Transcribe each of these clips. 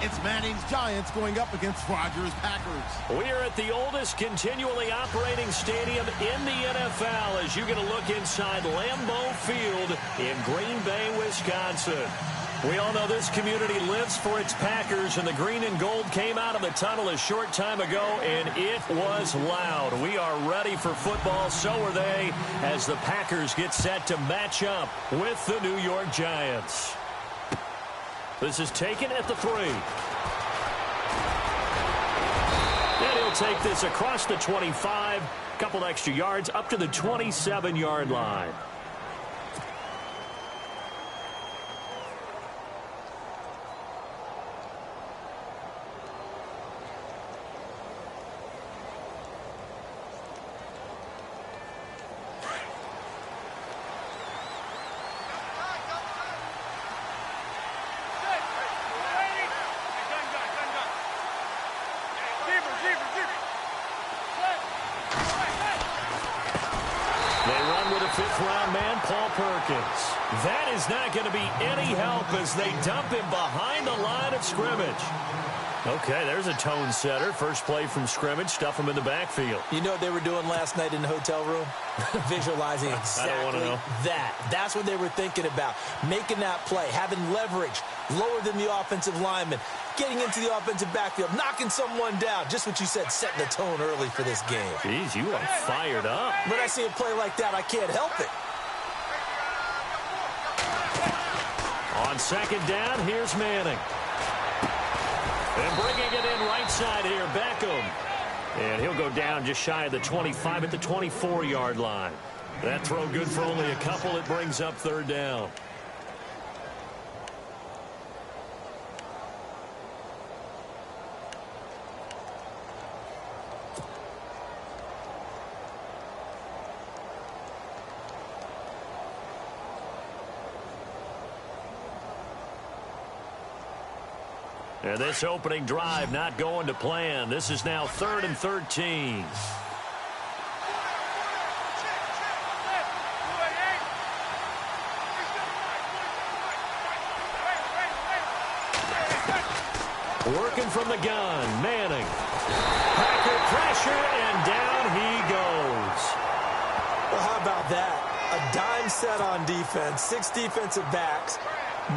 It's Manning's Giants going up against Rodgers' Packers. We are at the oldest continually operating stadium in the NFL as you get a look inside Lambeau Field in Green Bay, Wisconsin. We all know this community lives for its Packers, and the green and gold came out of the tunnel a short time ago, and it was loud. We are ready for football, so are they, as the Packers get set to match up with the New York Giants. This is taken at the 3. And he'll take this across the 25, a couple extra yards up to the 27-yard line. Fifth-round man, Paul Perkins. That is not going to be any help as they dump him behind the line of scrimmage. Okay, there's a tone setter. First play from scrimmage, stuff him in the backfield. You know what they were doing last night in the hotel room? Visualizing exactly that. That's what they were thinking about. Making that play, having leverage, lower than the offensive lineman, getting into the offensive backfield, knocking someone down. Just what you said, setting the tone early for this game. Jeez, you are fired up. When I see a play like that, I can't help it. On second down, here's Manning. And bringing it in right side here, Beckham. And he'll go down just shy of the 25 at the 24-yard line. That throw good for only a couple. It brings up third down. And this opening drive not going to plan. This is now 3rd and 13. Working from the gun, Manning. Packer pressure, and down he goes. Well, how about that? A dime set on defense, 6 defensive backs.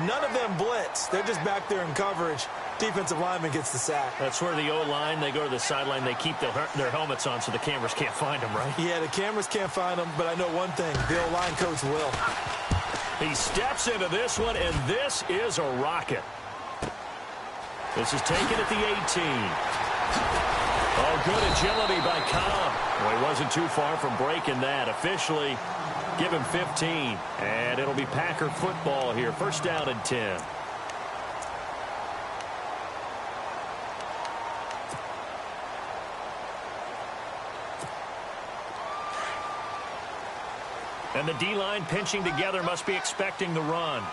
None of them blitz. They're just back there in coverage. Defensive lineman gets the sack. That's where the O-line, they go to the sideline, they keep their helmets on so the cameras can't find them, right? Yeah, the cameras can't find them, but I know one thing, the O-line coach will. He steps into this one, and this is a rocket. This is taken at the 18. Oh, good agility by Cobb. Well, he wasn't too far from breaking that. Officially, give him 15. And it'll be Packer football here. First down and 10. And the D-line pinching together, must be expecting the run.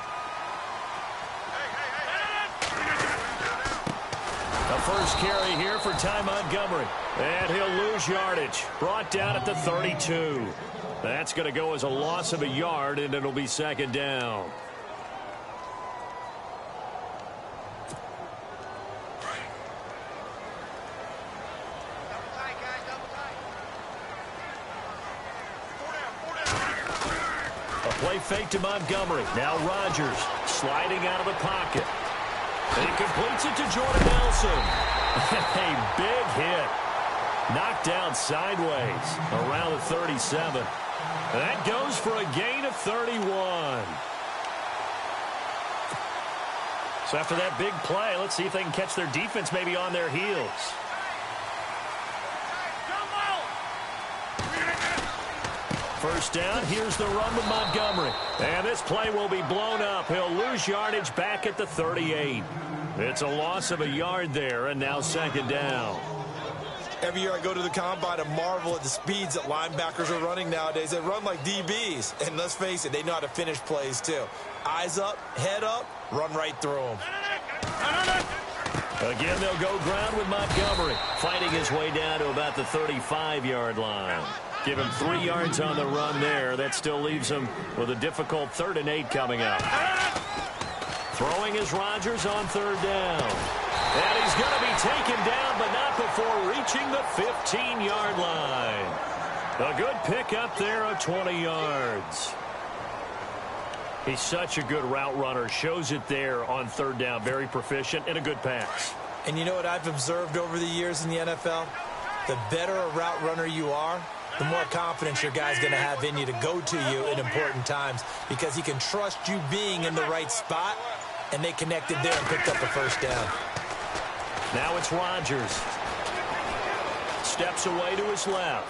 The first carry here for Ty Montgomery. And he'll lose yardage. Brought down at the 32. That's going to go as a loss of a yard, and it'll be second down. Play fake to Montgomery. Now Rodgers sliding out of the pocket. And he completes it to Jordan Nelson. A big hit. Knocked down sideways around the 37. That goes for a gain of 31. So after that big play, let's see if they can catch their defense maybe on their heels. First down, here's the run with Montgomery. And this play will be blown up. He'll lose yardage back at the 38. It's a loss of a yard there, and now second down. Every year I go to the combine and marvel at the speeds that linebackers are running nowadays. They run like DBs. And let's face it, they know how to finish plays too. Eyes up, head up, run right through them. Again, they'll go ground with Montgomery, fighting his way down to about the 35-yard line. Give him 3 yards on the run there. That still leaves him with a difficult 3rd and 8 coming up. Throwing is Rodgers on third down. taken down, but not before reaching the 15-yard line. A good pickup there of 20 yards. He's such a good route runner. Shows it there on third down. Very proficient and a good pass. And you know what I've observed over the years in the NFL? The better a route runner you are, the more confidence your guy's going to have in you to go to you in important times because he can trust you being in the right spot, and they connected there and picked up a first down. Now it's Rodgers. Steps away to his left.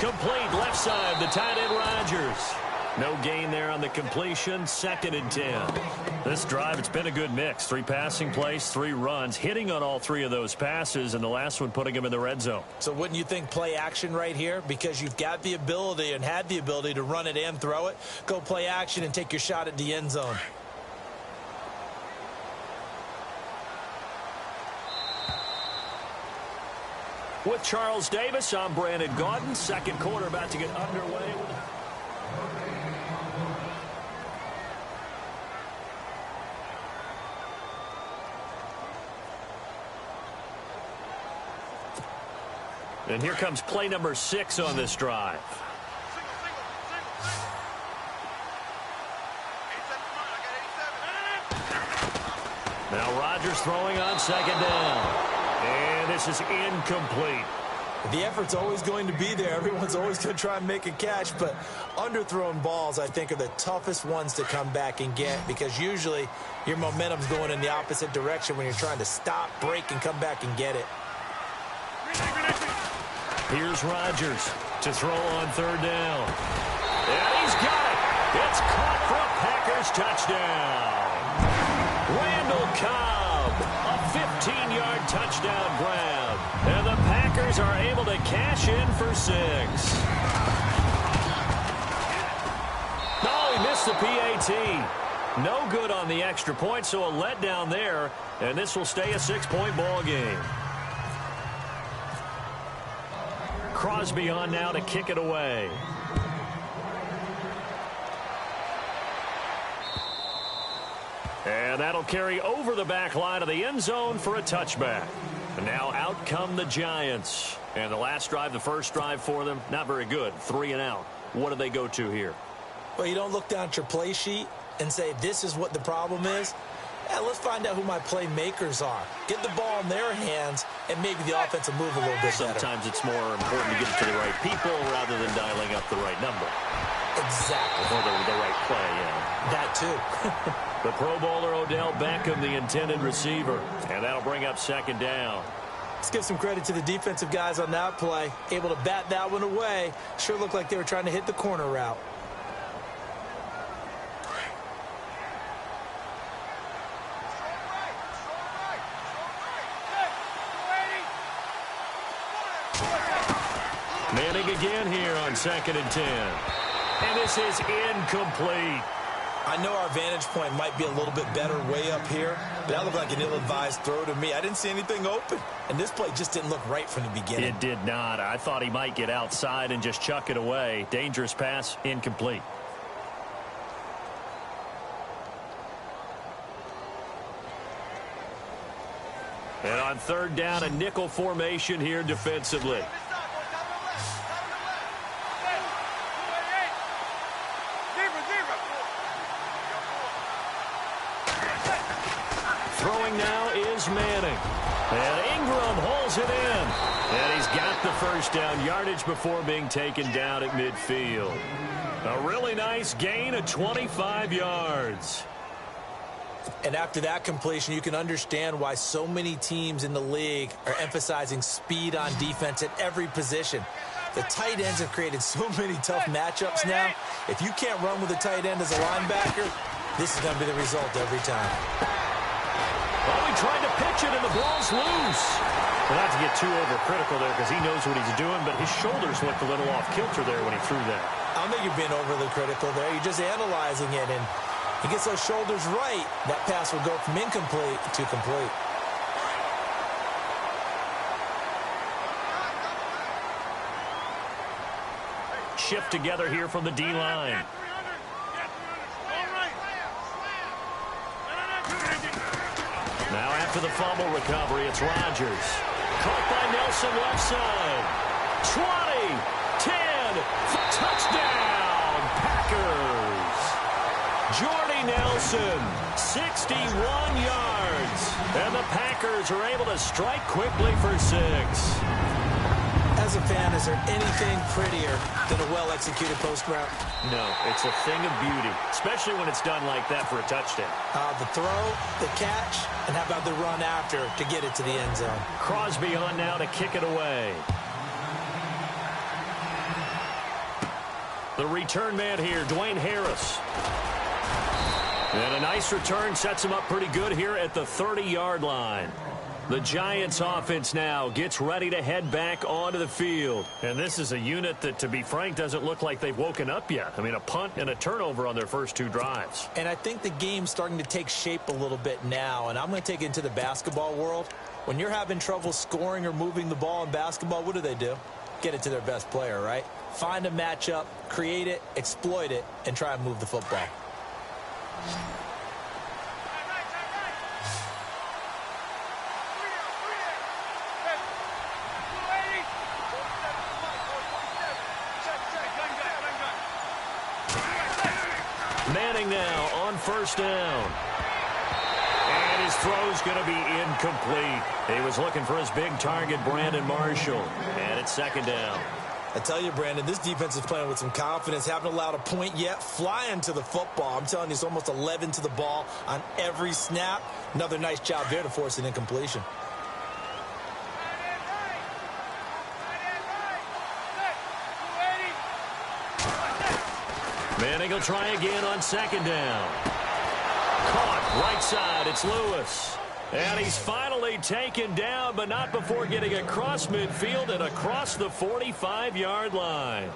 Complete left side, the tight end Rodgers. No gain there on the completion, 2nd and 10. This drive, it's been a good mix. 3 passing plays, 3 runs, hitting on all 3 of those passes, and the last one putting him in the red zone. So wouldn't you think play action right here? Because you've got the ability and had the ability to run it and throw it. Go play action and take your shot at the end zone. With Charles Davis, I'm Brandon Gaudin. Second quarter about to get underway. And here comes play number 6 on this drive. Now Rodgers throwing on 2nd down. And this is incomplete. The effort's always going to be there. Everyone's always going to try and make a catch, but underthrown balls, I think, are the toughest ones to come back and get because usually your momentum's going in the opposite direction when you're trying to stop, break, and come back and get it. Here's Rodgers to throw on 3rd down. And he's got it. It's caught for a Packers touchdown. Randall Cobb, a 15-yard touchdown grab. And the Packers are able to cash in for 6. Oh, he missed the PAT. No good on the extra point, so a letdown there. And this will stay a 6-point ball game. Crosby on now to kick it away. And that'll carry over the back line of the end zone for a touchback. And now out come the Giants. And the last drive, the first drive for them, not very good. 3 and out. What do they go to here? Well, you don't look down at your play sheet and say, this is what the problem is. Yeah, let's find out who my playmakers are. Get the ball in their hands, and maybe the offense will move a little bit better. Sometimes it's more important to get it to the right people rather than dialing up the right number. Exactly. Or the right play, yeah. That too. The Pro Bowler Odell Beckham, the intended receiver. And that'll bring up 2nd down. Let's give some credit to the defensive guys on that play. Able to bat that one away. Sure looked like they were trying to hit the corner route. Manning again here on 2nd and 10. And this is incomplete. I know our vantage point might be a little bit better way up here, but that looked like an ill-advised throw to me. I didn't see anything open, and this play just didn't look right from the beginning. It did not. I thought he might get outside and just chuck it away. Dangerous pass, incomplete. And on 3rd down, a nickel formation here defensively. Throwing now is Manning. And Ingram holds it in. And he's got the first down yardage before being taken down at midfield. A really nice gain of 25 yards. And after that completion, you can understand why so many teams in the league are emphasizing speed on defense at every position. The tight ends have created so many tough matchups now. If you can't run with a tight end as a linebacker, this is going to be the result every time. Oh, he tried to pitch it, and the ball's loose. Well, not to get too overcritical there because he knows what he's doing, but his shoulders went a little off kilter there when he threw that. I don't think you're being overly critical there. You're just analyzing it, and he gets those shoulders right. That pass will go from incomplete to complete. Shift together here from the D-line. Now after for the fumble recovery. It's Rodgers. Caught by Nelson left side. 20, 10, touchdown, Packers. Jordy Nelson, 61 yards. And the Packers are able to strike quickly for 6. As a fan, is there anything prettier than a well-executed post route? No, it's a thing of beauty, especially when it's done like that for a touchdown. The throw, the catch, and how about the run after to get it to the end zone? Crosby on now to kick it away. The return man here, Dwayne Harris. And a nice return sets him up pretty good here at the 30-yard line. The Giants offense now gets ready to head back onto the field. And this is a unit that, to be frank, doesn't look like they've woken up yet. I mean, a punt and a turnover on their first 2 drives. And I think the game's starting to take shape a little bit now. And I'm going to take it into the basketball world. When you're having trouble scoring or moving the ball in basketball, what do? Get it to their best player, right? Find a matchup, create it, exploit it, and try and move the football. Manning now on first down. And his throw's going to be incomplete. He was looking for his big target, Brandon Marshall. And it's second down. I tell you, Brandon, this defense is playing with some confidence. Haven't allowed a point yet. Flying to the football. I'm telling you, it's almost 11 to the ball on every snap. Another nice job there to force an incompletion. Manning will try again on second down. Caught right side. It's Lewis. And he's finally taken down, but not before getting across midfield and across the 45-yard line.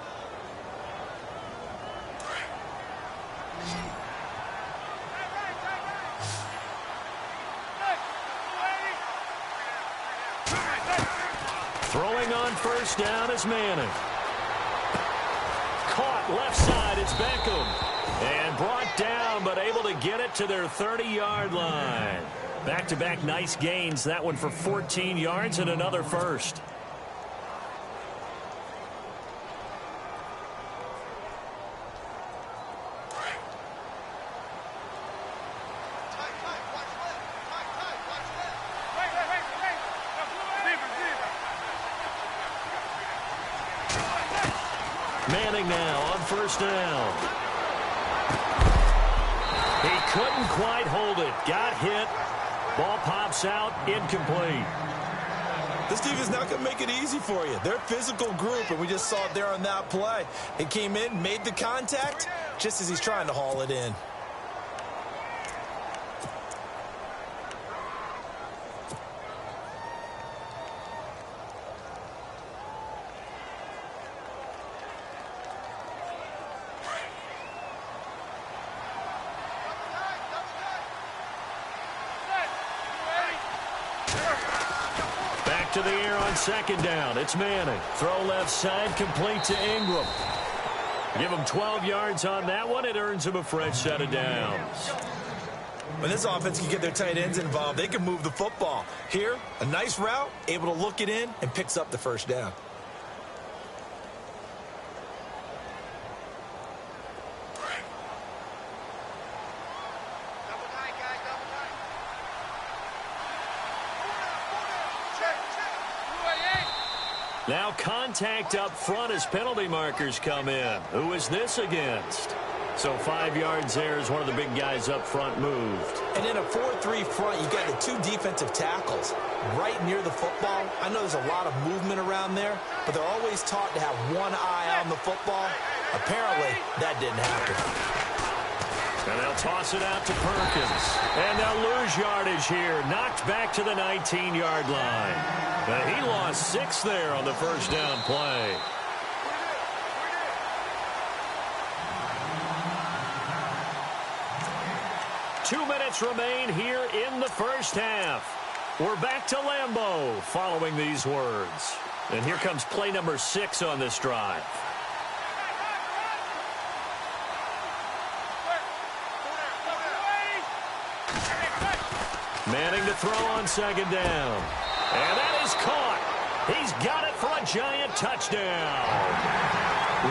Throwing on first down is Manning. Caught left side, it's Beckham. And brought down, but able to get it to their 30-yard line. Back-to-back nice gains. That one for 14 yards and another first. Manning now on first down. He couldn't quite hold it. Got hit. Ball pops out. Incomplete. This team is not going to make it easy for you. They're a physical group, and we just saw it there on that play. He came in, made the contact, just as he's trying to haul it in. To the air on second down. It's Manning. Throw left side, complete to Ingram. Give him 12 yards on that one. It earns him a fresh set of downs. When this offense can get their tight ends involved, they can move the football. Here, a nice route, able to look it in, and picks up the first down. Now contact up front as penalty markers come in. Who is this against? So 5 yards there as one of the big guys up front moved. And in a 4-3 front, you've got the 2 defensive tackles right near the football. I know there's a lot of movement around there, but they're always taught to have one eye on the football. Apparently, that didn't happen. And they'll toss it out to Perkins. And they'll lose yardage here. Knocked back to the 19-yard line. And he lost 6 there on the first down play. Two minutes remain here in the first half. We're back to Lambeau following these words. And here comes play number 6 on this drive. Manning to throw on second down. And that is caught. He's got it for a Giant touchdown.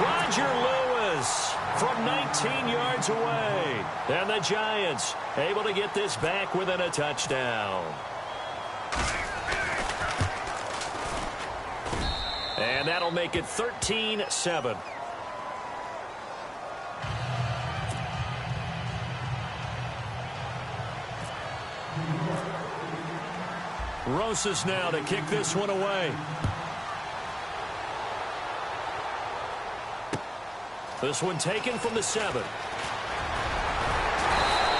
Roger Lewis from 19 yards away. And the Giants able to get this back within a touchdown. And that'll make it 13-7. Rosas now to kick this one away. This one taken from the 7.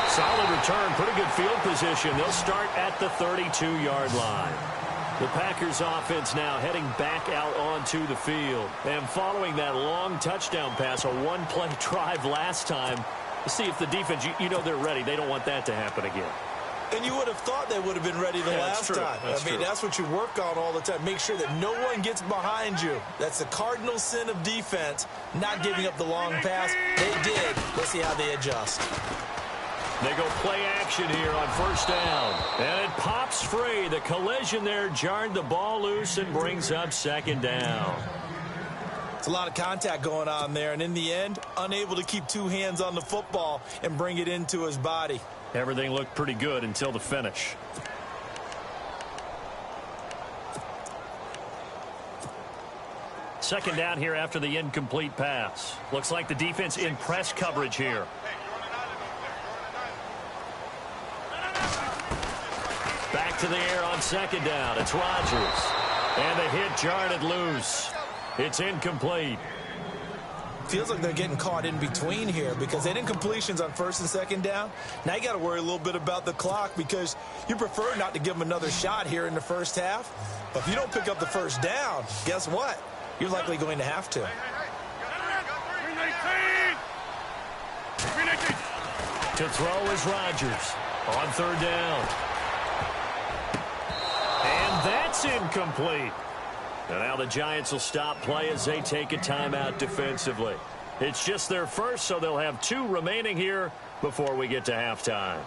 Solid return, pretty good field position. They'll start at the 32-yard line. The Packers offense now heading back out onto the field. And following that long touchdown pass, a one-play drive last time, see if the defense, you know they're ready. They don't want that to happen again. And you would have thought they would have been ready the last time. That's what you work on all the time. Make sure that no one gets behind you. That's the cardinal sin of defense, not giving up the long pass. They did. Let's see how they adjust. They go play action here on first down. And it pops free. The collision there jarred the ball loose and brings up second down. It's a lot of contact going on there. And in the end, unable to keep two hands on the football and bring it into his body. Everything looked pretty good until the finish. Second down here after the incomplete pass. Looks like the defense in press coverage here. Back to the air on second down. It's Rodgers. And the hit jarred it loose. It's incomplete. Feels like they're getting caught in between here because they didn't completions on first and second down. Now you got to worry a little bit about the clock because you prefer not to give them another shot here in the first half. But if you don't pick up the first down, guess what? You're likely going to have to. To throw is Rodgers on third down. And that's incomplete. And now the Giants will stop play as they take a timeout defensively. It's just their first, so they'll have 2 remaining here before we get to halftime.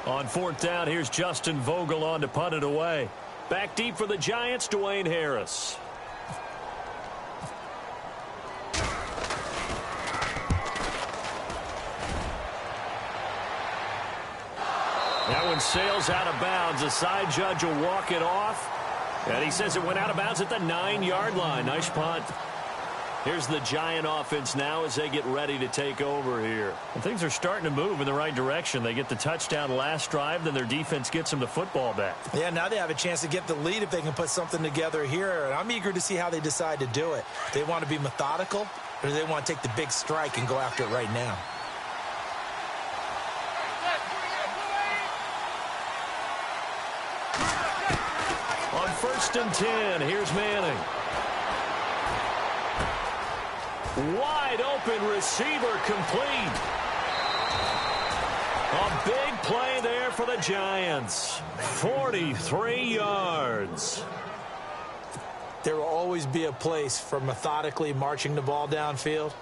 On fourth down, here's Justin Vogel on to punt it away. Back deep for the Giants, Dwayne Harris. That one sails out of bounds. The side judge will walk it off. And he says it went out of bounds at the 9-yard line. Nice punt. Here's the Giant offense now as they get ready to take over here. And things are starting to move in the right direction. They get the touchdown last drive, then their defense gets them the football back. Yeah, now they have a chance to get the lead if they can put something together here. And I'm eager to see how they decide to do it. They want to be methodical, or do they want to take the big strike and go after it right now? On first and 10, here's Manning. Wide open receiver complete. A big play there for the Giants. 43 yards. There will always be a place for methodically marching the ball downfield.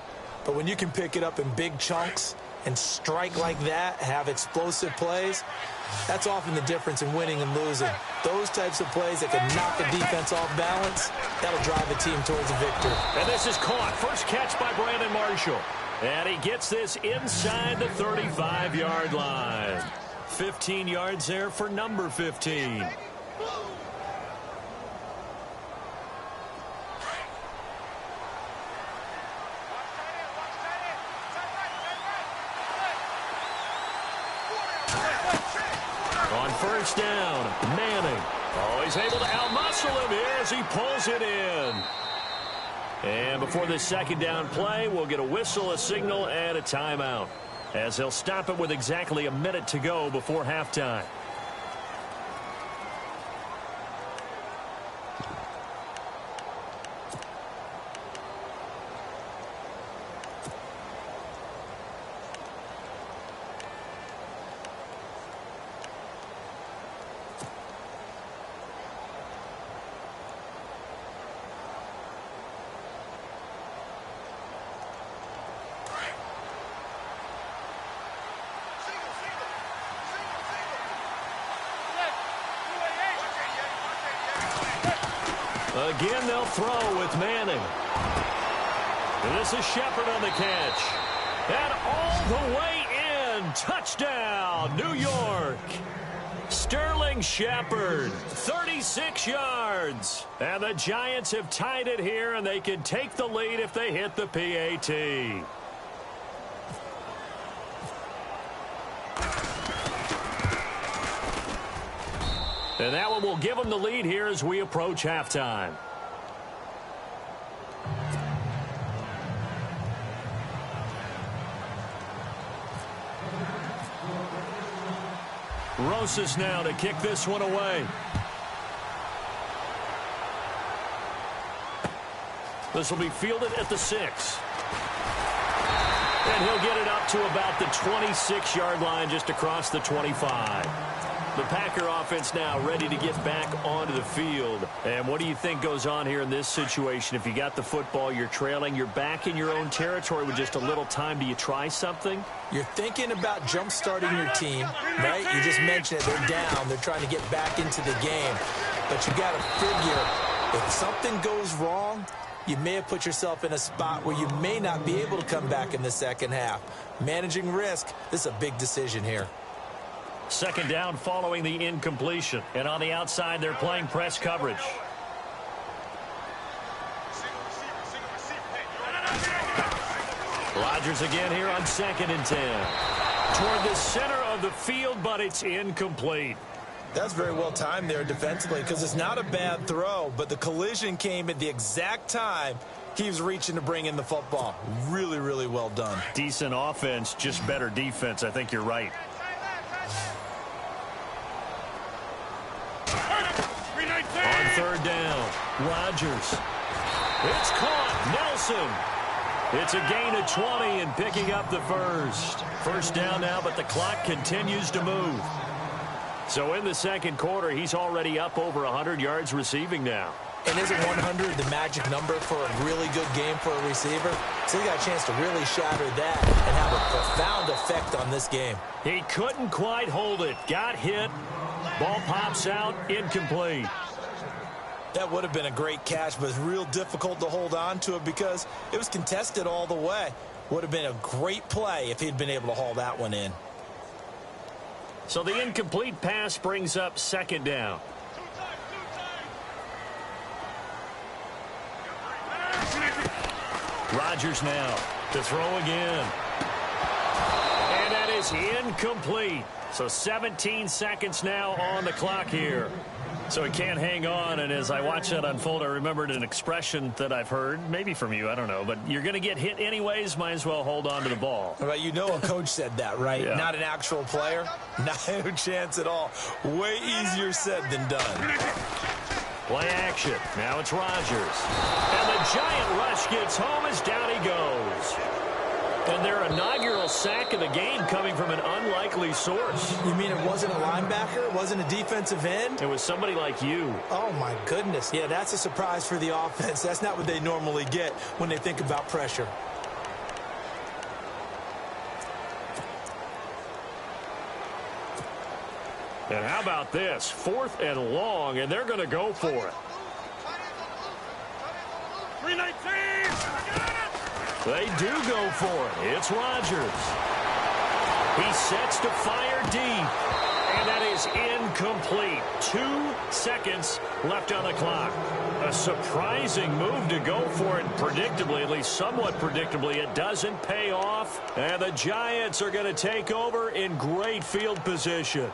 But when you can pick it up in big chunks and strike like that, have explosive plays, that's often the difference in winning and losing. Those types of plays that can knock a defense off balance, that'll drive a team towards a victory. And this is caught. First catch by Brandon Marshall. And he gets this inside the 35-yard line. 15 yards there for number 15. On first down, Manning. Oh, he's able to outmuscle him here as he pulls it in. And before this second down play, we'll get a whistle, a signal, and a timeout, as they'll stop it with exactly a minute to go before halftime. Again, they'll throw with Manning. And this is Shepard on the catch. And all the way in. Touchdown, New York. Sterling Shepard, 36 yards. And the Giants have tied it here, and they can take the lead if they hit the PAT. And that one will give them the lead here as we approach halftime. Rosas now to kick this one away. This will be fielded at the 6. And he'll get it up to about the 26-yard line, just across the 25. The Packer offense now ready to get back onto the field. And what do you think goes on here in this situation? If you got the football, you're trailing, you're back in your own territory with just a little time. Do you try something? You're thinking about jump-starting your team, right? You just mentioned it. They're down. They're trying to get back into the game. But you got to figure, if something goes wrong, you may have put yourself in a spot where you may not be able to come back in the second half. Managing risk, this is a big decision here. Second down following the incompletion. And on the outside, they're playing press coverage. Rodgers again here on 2nd and 10. Toward the center of the field, but it's incomplete. That's very well timed there defensively, because it's not a bad throw, but the collision came at the exact time he was reaching to bring in the football. Really, really well done. Decent offense, just better defense. I think you're right. On 3rd down, Rodgers. It's caught. Nelson. It's a gain of 20 and picking up the first. First down now, but the clock continues to move. So in the second quarter, he's already up over 100 yards receiving now. And isn't 100 the magic number for a really good game for a receiver? So he got a chance to really shatter that and have a profound effect on this game. He couldn't quite hold it. Got hit. Ball pops out. Incomplete. That would have been a great catch, but it's real difficult to hold on to it because it was contested all the way. Would have been a great play if he'd been able to haul that one in. So the incomplete pass brings up 2nd down. Rodgers now to throw again. And that is incomplete. So 17 seconds now on the clock here. So he can't hang on, and as I watch that unfold, I remembered an expression that I've heard, maybe from you, I don't know, but you're going to get hit anyways, might as well hold on to the ball. Right, you know a coach said that, right? Yeah. Not an actual player. No chance at all. Way easier said than done. Play action. Now it's Rodgers. And the giant rush gets home as down he goes. And their inaugural sack of the game coming from an unlikely source. You mean it wasn't a linebacker? It wasn't a defensive end? It was somebody like you. Oh, my goodness. Yeah, that's a surprise for the offense. That's not what they normally get when they think about pressure. And how about this? 4th and long, and they're going to go for it. 319! They do go for it. It's Rodgers. He sets to fire deep. And that is incomplete. 2 seconds left on the clock. A surprising move to go for it. Predictably, at least somewhat predictably, it doesn't pay off. And the Giants are going to take over in great field position.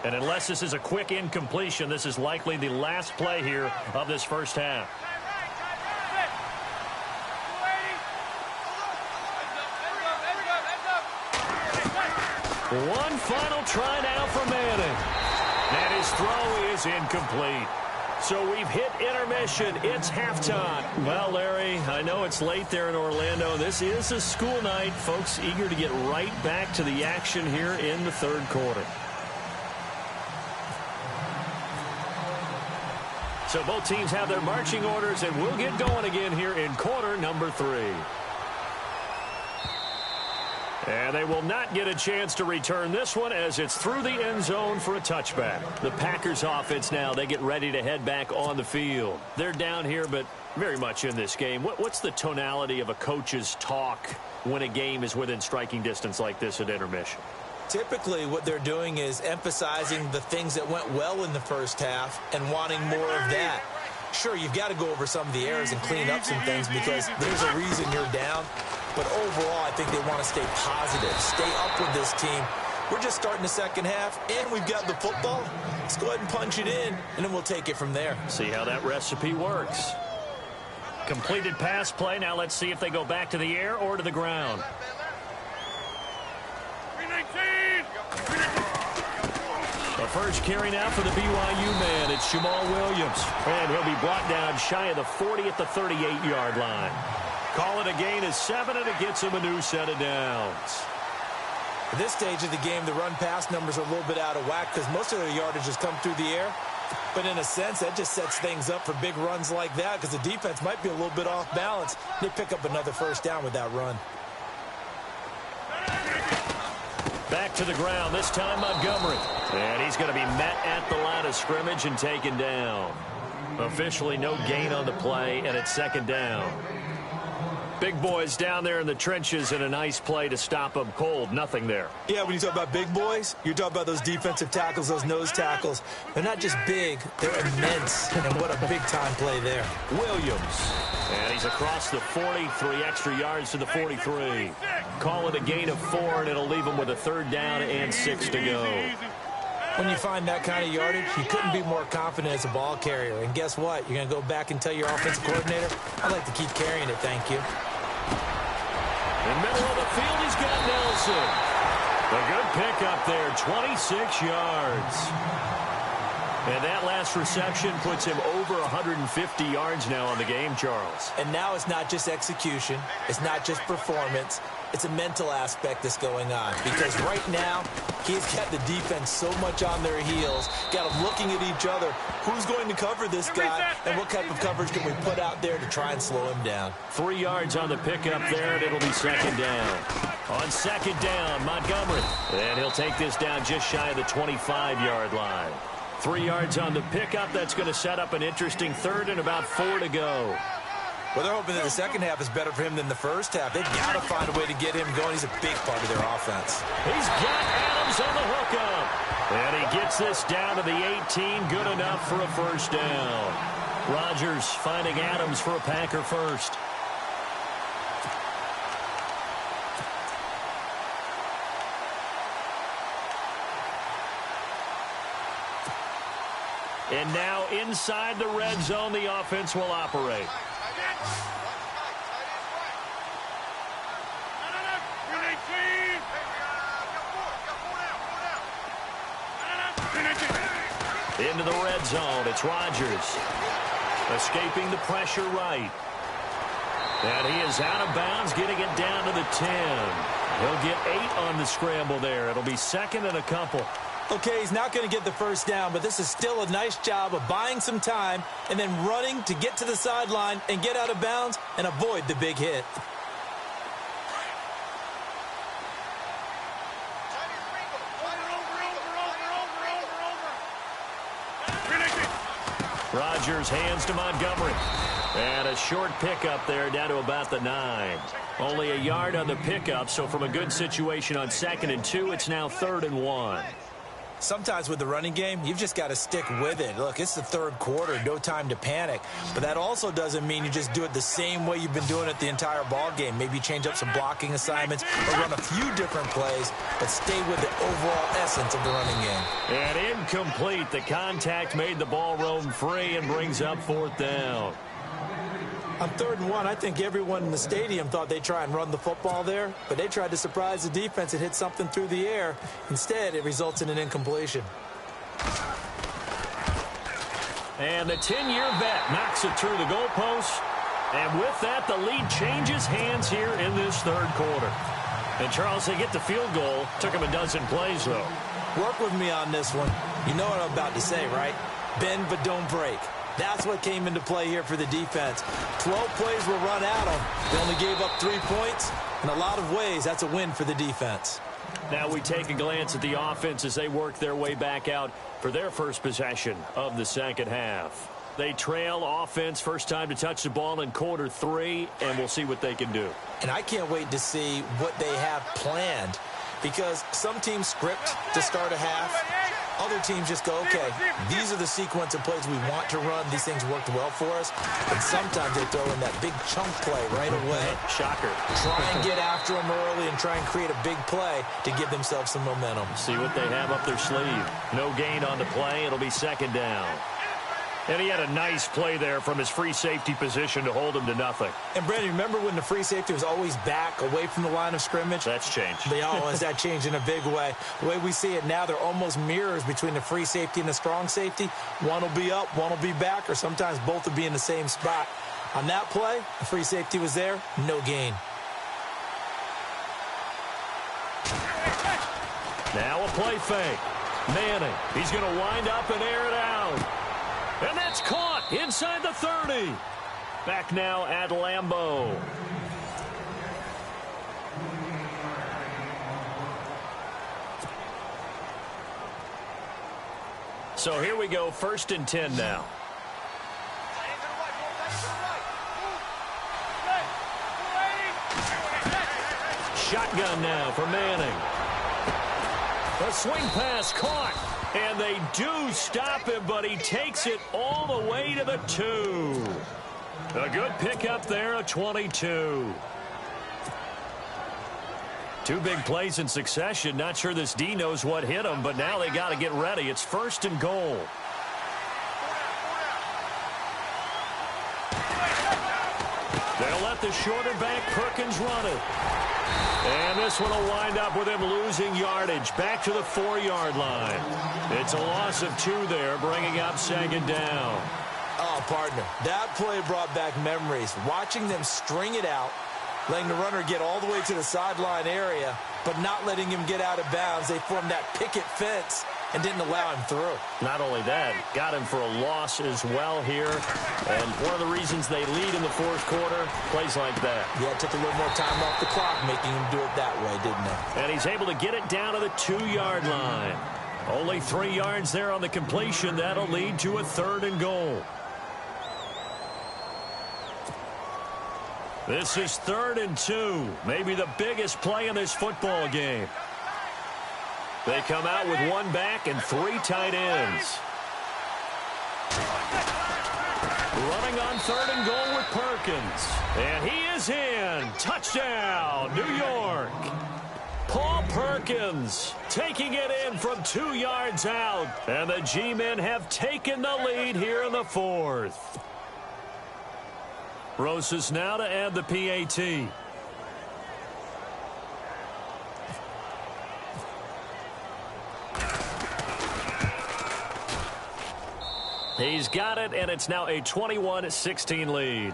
And unless this is a quick incompletion, this is likely the last play here of this first half. One final try now for Manning. And his throw is incomplete. So we've hit intermission. It's halftime. Well, Larry, I know it's late there in Orlando. This is a school night. Folks eager to get right back to the action here in the third quarter. So both teams have their marching orders, and we'll get going again here in quarter number 3. And they will not get a chance to return this one as it's through the end zone for a touchback. The Packers offense now, they get ready to head back on the field. They're down here, but very much in this game. What's the tonality of a coach's talk when a game is within striking distance like this at intermission? Typically, what they're doing is emphasizing the things that went well in the first half and wanting more of that. Sure, you've got to go over some of the errors and clean up some things because there's a reason you're down. But overall, I think they want to stay positive, stay up with this team. We're just starting the second half, and we've got the football. Let's go ahead and punch it in, and then we'll take it from there. See how that recipe works. Completed pass play. Now let's see if they go back to the air or to the ground. The first carry now for the BYU man. It's Jamal Williams. And he'll be brought down shy of the 40 at the 38-yard line. Call it a gain of 7, and it gets him a new set of downs. At this stage of the game, the run-pass numbers are a little bit out of whack because most of their yardage has come through the air. But in a sense, that just sets things up for big runs like that because the defense might be a little bit off balance. They pick up another first down with that run. Back to the ground, this time Montgomery. And he's going to be met at the line of scrimmage and taken down. Officially no gain on the play, and it's second down. Big boys down there in the trenches, and a nice play to stop them cold. Nothing there. Yeah, when you talk about big boys, you're talking about those defensive tackles, those nose tackles. They're not just big, they're immense. And what a big-time play there. Williams. And he's across the 40, 3 extra yards to the 43. Call it a gain of 4, and it'll leave him with a third down and 6 to go. When you find that kind of yardage, you couldn't be more confident as a ball carrier. And guess what? You're going to go back and tell your offensive coordinator, I'd like to keep carrying it, thank you. In the middle of the field, he's got Nelson. A good pickup there, 26 yards. And that last reception puts him over 150 yards now on the game, Charles. And now it's not just execution. It's not just performance. It's a mental aspect that's going on. Because right now, he's got the defense so much on their heels, got them looking at each other. Who's going to cover this guy? And what type of coverage can we put out there to try and slow him down? 3 yards on the pickup there, and it'll be second down. On second down, Montgomery. And he'll take this down just shy of the 25-yard line. 3 yards on the pickup. That's going to set up an interesting third and about 4 to go. Well, they're hoping that the second half is better for him than the first half. They've got to find a way to get him going. He's a big part of their offense. He's got Adams on the hookup. And he gets this down to the 18. Good enough for a first down. Rodgers finding Adams for a Packer first. And now inside the red zone, the offense will operate. Into the red zone, it's Rodgers. Escaping the pressure right. And he is out of bounds, getting it down to the 10. He'll get 8 on the scramble there. It'll be second and a couple. Okay, he's not going to get the first down, but this is still a nice job of buying some time and then running to get to the sideline and get out of bounds and avoid the big hit. Rodgers hands to Montgomery. And a short pickup there down to about the 9. Only a yard on the pickup, so from a good situation on 2nd and 2, it's now 3rd and 1. Sometimes with the running game, you've just got to stick with it. Look, it's the third quarter, no time to panic. But that also doesn't mean you just do it the same way you've been doing it the entire ball game. Maybe change up some blocking assignments or run a few different plays, but stay with the overall essence of the running game. And incomplete. The contact made the ball roam free and brings up 4th down. On 3rd and 1, I think everyone in the stadium thought they'd try and run the football there, but they tried to surprise the defense and hit something through the air. Instead, it results in an incompletion. And the 10-year vet knocks it through the goalpost. And with that, the lead changes hands here in this third quarter. And, Charles, they get the field goal. Took them a dozen plays, though. Work with me on this one. You know what I'm about to say, right? Bend but don't break. That's what came into play here for the defense. 12 plays were run at them. They only gave up 3 points. In a lot of ways, that's a win for the defense. Now we take a glance at the offense as they work their way back out for their first possession of the second half. They trail offense, first time to touch the ball in quarter 3, and we'll see what they can do. And I can't wait to see what they have planned, because some teams script to start a half. Other teams just go, okay, these are the sequence of plays we want to run. These things worked well for us. And sometimes they throw in that big chunk play right away. Shocker. Try and get after them early and try and create a big play to give themselves some momentum. See what they have up their sleeve. No gain on the play. It'll be second down. And he had a nice play there from his free safety position to hold him to nothing. And, Brandon, remember when the free safety was always back away from the line of scrimmage? That's changed. They always that changed in a big way. The way we see it now, they're almost mirrors between the free safety and the strong safety. One will be up, one will be back, or sometimes both will be in the same spot. On that play, the free safety was there, no gain. Now a play fake. Manning, he's going to wind up and air it out. And that's caught inside the 30. Back now at Lambeau. So here we go, 1st and 10 now. Shotgun now for Manning. A swing pass caught. And they do stop him, but he takes it all the way to the 2. A good pickup there, a 22. 2 big plays in succession. Not sure this D knows what hit him, but now they got to get ready. It's 1st and goal. They'll let the shorter back Perkins run it. And this one will wind up with him losing yardage. Back to the 4-yard line. It's a loss of 2 there, bringing up second down. Oh, partner, that play brought back memories. Watching them string it out, letting the runner get all the way to the sideline area, but not letting him get out of bounds. They formed that picket fence and didn't allow him through. Not only that, got him for a loss as well here. And one of the reasons they lead in the 4th quarter, plays like that. Yeah, it took a little more time off the clock, making him do it that way, didn't it? And he's able to get it down to the 2-yard line. Only 3 yards there on the completion. That'll lead to a 3rd and goal. This is 3rd and 2. Maybe the biggest play in this football game. They come out with 1 back and 3 tight ends. Running on 3rd and goal with Perkins. And he is in. Touchdown, New York. Paul Perkins taking it in from 2 yards out. And the G-men have taken the lead here in the 4th. Rosas now to add the PAT. He's got it, and it's now a 21-16 lead.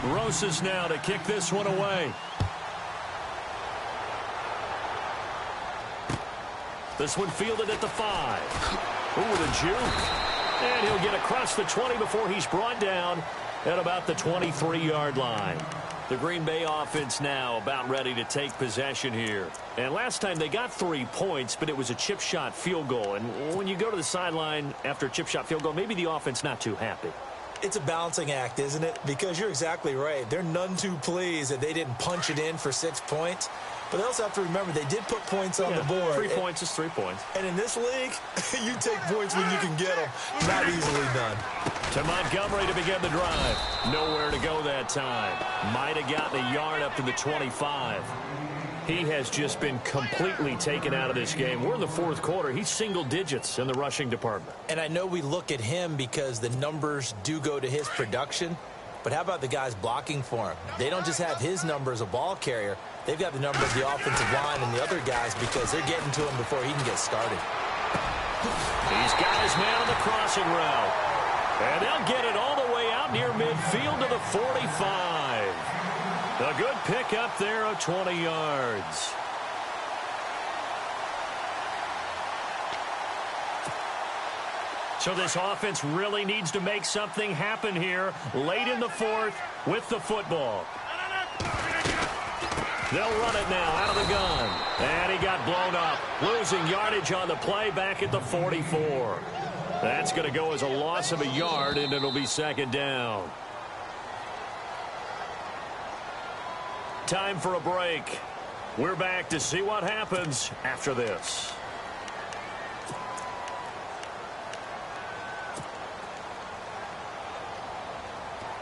Rosas now to kick this one away. This one fielded at the 5. Ooh, the juke. And he'll get across the 20 before he's brought down at about the 23-yard line. The Green Bay offense now about ready to take possession here. And last time they got 3 points, but it was a chip shot field goal. And when you go to the sideline after a chip shot field goal, maybe the offense not too happy. It's a balancing act, isn't it? Because you're exactly right. They're none too pleased that they didn't punch it in for 6 points. But they also have to remember they did put points on the board. 3 points is 3 points. And in this league, you take points when you can get them. Not easily done. To Montgomery to begin the drive. Nowhere to go that time. Might have gotten a yard up to the 25. He has just been completely taken out of this game. We're in the 4th quarter. He's single digits in the rushing department. And I know we look at him because the numbers do go to his production. But how about the guys blocking for him? They don't just have his number as a ball carrier. They've got the number of the offensive line and the other guys because they're getting to him before he can get started. He's got his man on the crossing route. And they'll get it all the way out near midfield to the 45. A good pickup there of 20 yards. So this offense really needs to make something happen here late in the fourth with the football. They'll run it now out of the gun. And he got blown up. Losing yardage on the play back at the 44. That's going to go as a loss of a yard, and it'll be second down. Time for a break. We're back to see what happens after this.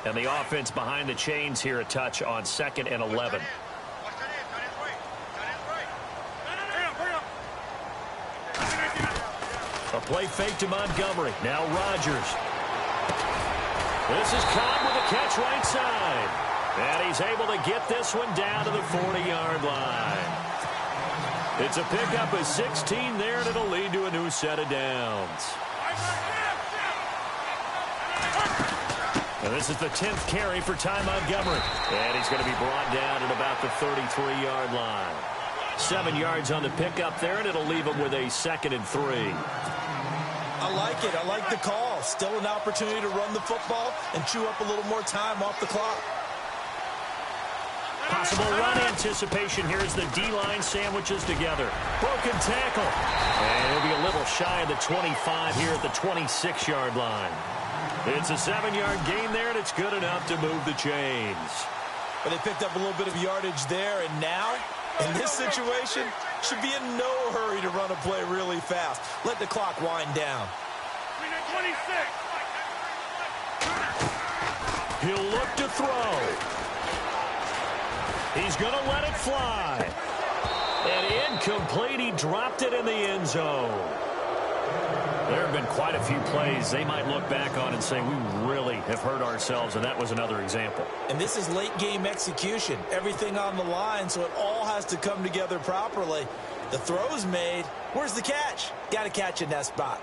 And the offense behind the chains here, a touch on 2nd and 11. A play fake to Montgomery. Now Rodgers. This is Cobb with a catch right side. And he's able to get this one down to the 40-yard line. It's a pickup of 16 there, and it'll lead to a new set of downs. And this is the 10th carry for Ty Montgomery. And he's going to be brought down at about the 33-yard line. 7 yards on the pickup there, and it'll leave him with a 2nd and 3. I like it. I like the call. Still an opportunity to run the football and chew up a little more time off the clock. Possible run anticipation here as the D-line sandwiches together. Broken tackle. And he'll be a little shy of the 25 here at the 26-yard line. It's a 7-yard gain there, and it's good enough to move the chains. But they picked up a little bit of yardage there, and now, in this situation, should be in no hurry to run a play really fast. Let the clock wind down. 26. He'll look to throw. He's going to let it fly. And incomplete. He dropped it in the end zone. There have been quite a few plays they might look back on and say, we really have hurt ourselves, and that was another example. And this is late-game execution. Everything on the line, so it all has to come together properly. The throw's made. Where's the catch? Got to catch in that spot.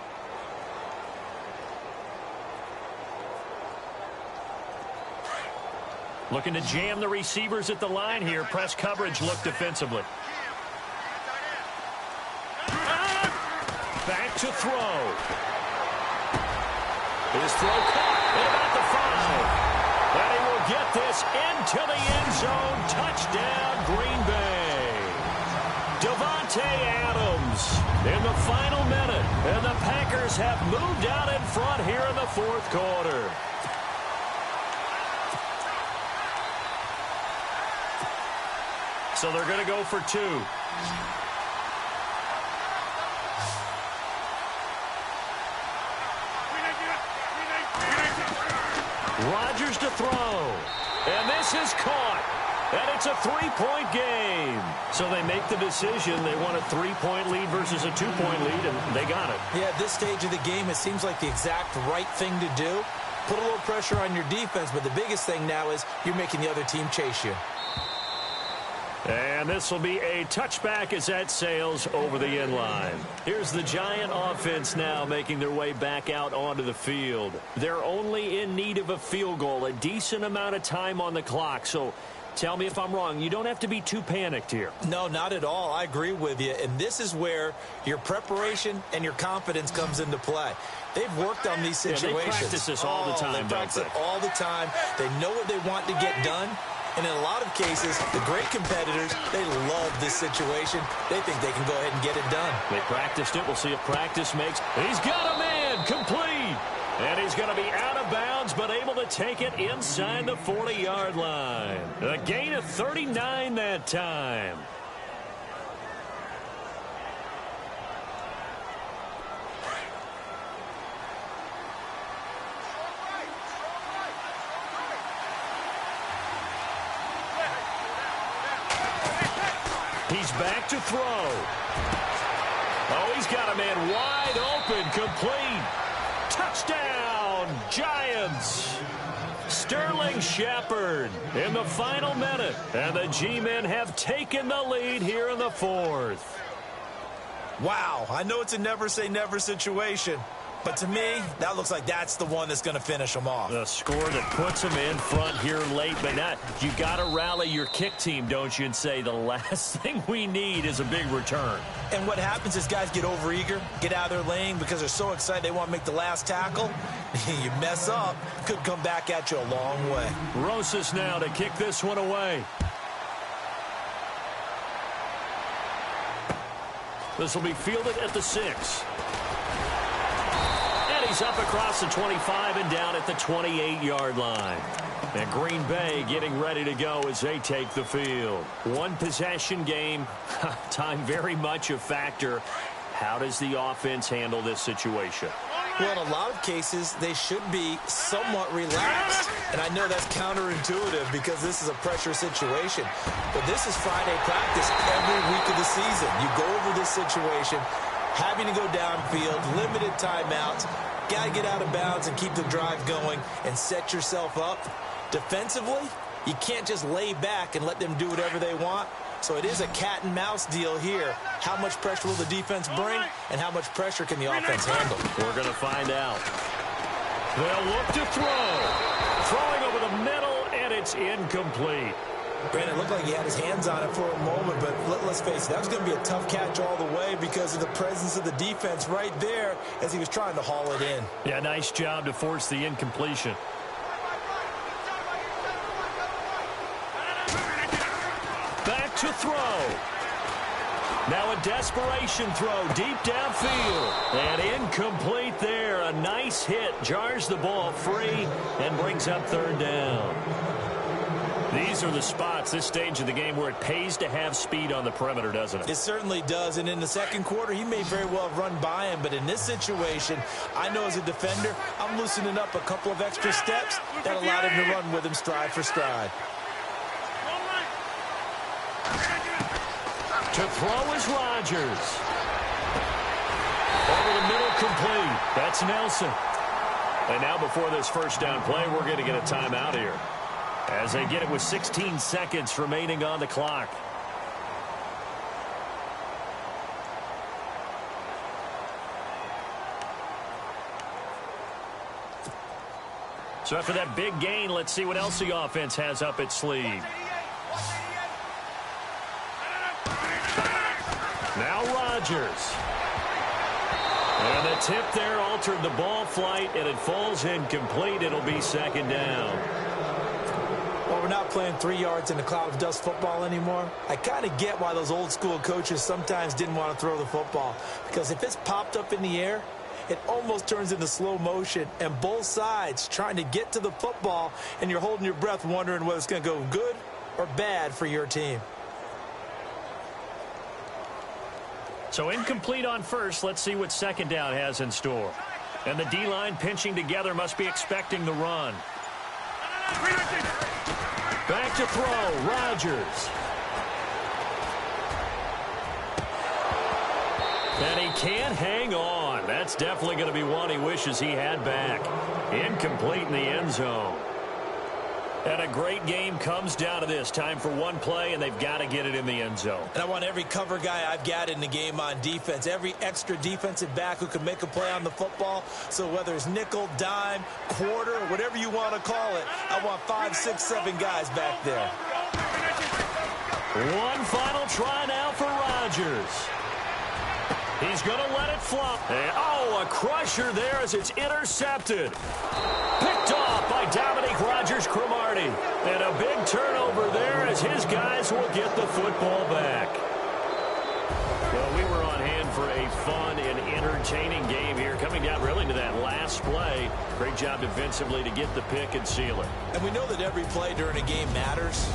Looking to jam the receivers at the line here. Press coverage look defensively. Back to throw. His throw caught at about the 5. And he will get this into the end zone. Touchdown, Green Bay. Davante Adams in the final minute. And the Packers have moved out in front here in the fourth quarter. So they're going to go for 2. Rodgers to throw. And this is caught. And it's a 3-point game. So they make the decision. They want a 3-point lead versus a 2-point lead, and they got it. Yeah, at this stage of the game, it seems like the exact right thing to do. Put a little pressure on your defense, but the biggest thing now is you're making the other team chase you. And this will be a touchback as that sails over the end line. Here's the Giant offense now making their way back out onto the field. They're only in need of a field goal, a decent amount of time on the clock. So tell me if I'm wrong. You don't have to be too panicked here. No, not at all. I agree with you. And this is where your preparation and your confidence comes into play. They've worked on these situations. Yeah, they practice this all the time, they practice it all the time. They know what they want to get done. And in a lot of cases, the great competitors, they love this situation. They think they can go ahead and get it done. They practiced it. We'll see if practice makes. He's got a man complete. And he's going to be out of bounds, but able to take it inside the 40-yard line. A gain of 39 that time. He's back to throw. Oh, he's got a man wide open, complete. Touchdown, Giants. Sterling Shepard in the final minute. And the G-men have taken the lead here in the fourth. Wow, I know it's a never-say-never situation, But to me, that looks like that's the one that's going to finish them off. The score that puts them in front here late, but not. You got to rally your kick team, don't you, and say the last thing we need is a big return. And what happens is guys get overeager, get out of their lane because they're so excited they want to make the last tackle. You mess up, could come back at you a long way. Rosas now to kick this one away. This will be fielded at the 6. And he's up across the 25 and down at the 28-yard line. And Green Bay getting ready to go as they take the field. One possession game, time very much a factor. How does the offense handle this situation? Well, in a lot of cases, they should be somewhat relaxed. And I know that's counterintuitive because this is a pressure situation. But this is Friday practice every week of the season. You go over this situation, having to go downfield, limited timeouts, got to get out of bounds and keep the drive going and set yourself up. Defensively, you can't just lay back and let them do whatever they want. So it is a cat and mouse deal here. How much pressure will the defense bring, and how much pressure can the offense handle? We're going to find out. They'll look to throw. Throwing over the middle, and it's incomplete. Brandon, it looked like he had his hands on it for a moment, but let's face it, that was going to be a tough catch all the way because of the presence of the defense right there as he was trying to haul it in. Yeah, nice job to force the incompletion. Back to throw. Now a desperation throw deep downfield. And incomplete there. A nice hit. Jars the ball free and brings up third down. These are the spots, this stage of the game, where it pays to have speed on the perimeter, doesn't it? It certainly does. And in the second quarter, he may very well have run by him. But in this situation, I know as a defender, I'm loosening up a couple of extra steps that allowed him to run with him stride for stride. To throw is Rodgers. Over the middle, complete. That's Nelson. And now before this first down play, we're going to get a timeout here, as they get it with 16 seconds remaining on the clock. So after that big gain, let's see what else the offense has up its sleeve. Now Rodgers. And the tip there altered the ball flight, and it falls incomplete. It'll be second down. Well, we're not playing 3 yards in a cloud of dust football anymore. I kind of get why those old school coaches sometimes didn't want to throw the football. Because if it's popped up in the air, it almost turns into slow motion. And both sides trying to get to the football, and you're holding your breath wondering whether it's going to go good or bad for your team. So incomplete on first. Let's see what second down has in store. And the D-line pinching together, must be expecting the run. Back to throw, Rodgers. And he can't hang on. That's definitely going to be one he wishes he had back. Incomplete in the end zone. And a great game comes down to this. Time for one play, and they've got to get it in the end zone. And I want every cover guy I've got in the game on defense, every extra defensive back who can make a play on the football. So whether it's nickel, dime, quarter, whatever you want to call it, I want 5, 6, 7 guys back there. One final try now for Rodgers. He's going to let it flop. And, a crusher there as it's intercepted. Picked off by Dominique Rodgers-Cromartie. And a big turnover there as his guys will get the football back. Well, we were on hand for a fun and entertaining game here, coming down really to that last play. Great job defensively to get the pick and seal it. And we know that every play during a game matters.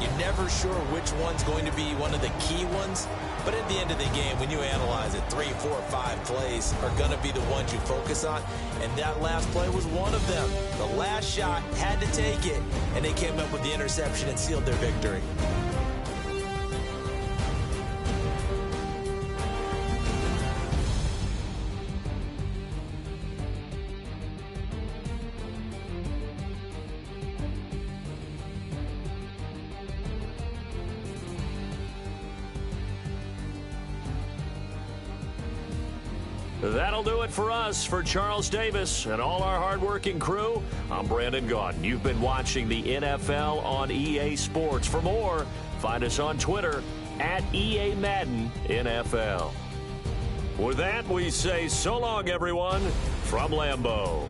You're never sure which one's going to be one of the key ones. But at the end of the game, when you analyze it, 3, 4, 5 plays are going to be the ones you focus on. And that last play was one of them. The last shot had to take it, and they came up with the interception and sealed their victory. That'll do it for us. For Charles Davis and all our hardworking crew, I'm Brandon Gaudin. You've been watching the NFL on EA Sports. For more, find us on Twitter at EA Madden NFL. With that, we say so long, everyone, from Lambeau.